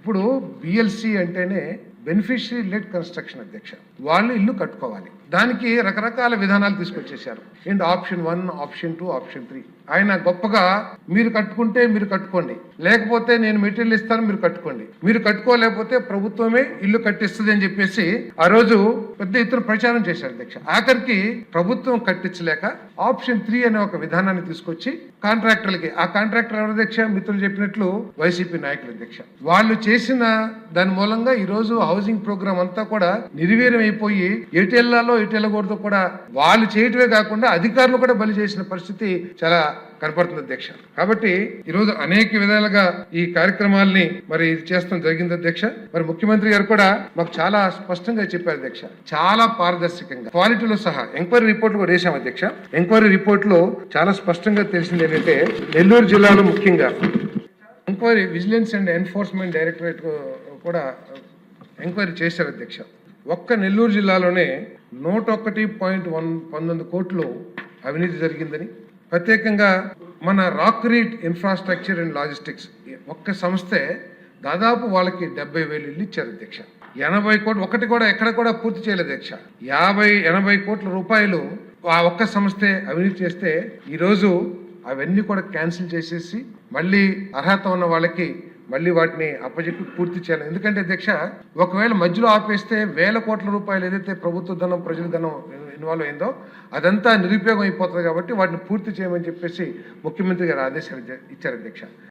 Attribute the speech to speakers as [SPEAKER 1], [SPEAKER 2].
[SPEAKER 1] ఇప్పుడు బిఎల్సి అంటేనే beneficiary lead construction అధ్యక్ష. వాళ్ళు ఇల్లు కట్టుకోవాలి, దానికి రకరకాల విధానాలు తీసుకొచ్చేసారు. ఏంటి ఆప్షన్ 1, ఆప్షన్ 2, ఆప్షన్ 3. ఆయన గొప్పగా మీరు కట్టుకుంటే మీరు కట్టుకోండి, లేకపోతే నేను మెటీరియల్ ఇస్తాను మీరు కట్టుకోండి, మీరు కట్టుకోలేకపోతే ప్రభుత్వమే ఇల్లు కట్టిస్తుంది అని చెప్పేసి ఆ రోజు పెద్ద ఎత్తున ప్రచారం చేశారు అధ్యక్ష. ఆఖరికి ప్రభుత్వం కట్టించలేక ఆప్షన్ 3 అనే ఒక విధానాన్ని తీసుకొచ్చి కాంట్రాక్టర్లకి, ఆ కాంట్రాక్టర్ ఎవరు అధ్యక్ష? మిత్రులు చెప్పినట్లు వైసీపీ నాయకులు అధ్యక్ష. వాళ్ళు చేసిన దాని మూలంగా ఈ రోజు హౌసింగ్ ప్రోగ్రామ్ అంతా కూడా నిర్వీర్యం అయిపోయి ఎటు వెళ్ళాలో ఎటు వెళ్ళకూడదు కూడా వాళ్ళు చేయటమే కాకుండా అధికారులు కూడా బలి చేసిన పరిస్థితి చాలా కనపడుతుంది అధ్యక్ష. కాబట్టి ఈరోజు అనేక విధాలుగా ఈ కార్యక్రమాల్ని మరి ఇది చేస్తాం జరిగింది అధ్యక్ష. మరి ముఖ్యమంత్రి గారు కూడా మాకు చాలా స్పష్టంగా చెప్పారు అధ్యక్ష, చాలా పారదర్శకంగా క్వాలిటీలో సహా ఎంక్వైరీ రిపోర్ట్ కూడా వేసాం అధ్యక్ష. ఎంక్వైరీ రిపోర్ట్ లో చాలా స్పష్టంగా తెలిసింది ఏంటంటే నెల్లూరు జిల్లాలో ముఖ్యంగా enquiry vigilance and enforcement directorate కూడా ఎంక్వైరీ చేశారు అధ్యక్ష. ఒక్క నెల్లూరు జిల్లాలోనే 101.19 కోట్లు అవినీతి జరిగిందని, ప్రత్యేకంగా మన రాక్రీట్ ఇన్ఫ్రాస్ట్రక్చర్ అండ్ లాజిస్టిక్స్ ఒక్క సంస్థే దాదాపు వాళ్ళకి 70,000 ఇల్లు ఇచ్చారు అధ్యక్ష. 80 కోట్లు ఒకటి కూడా ఎక్కడ కూడా పూర్తి చేయలేదు అధ్యక్ష. 80 కోట్ల రూపాయలు ఆ ఒక్క సంస్థే అవినీతి చేస్తే ఈరోజు అవన్నీ కూడా క్యాన్సిల్ చేసేసి మళ్ళీ అర్హత ఉన్న వాళ్ళకి మళ్ళీ వాటిని అప్పచెప్పి పూర్తి చేయాలి. ఎందుకంటే అధ్యక్ష, ఒకవేళ మధ్యలో ఆపేస్తే 1,000 కోట్ల రూపాయలు ఏదైతే ప్రభుత్వ ధనం ప్రజల ధనం ఇన్వాల్వ్ అయిందో అదంతా నిరుపయోగం అయిపోతుంది. కాబట్టి వాటిని పూర్తి చేయమని చెప్పేసి ముఖ్యమంత్రి గారు ఆదేశాలు ఇచ్చారు అధ్యక్ష.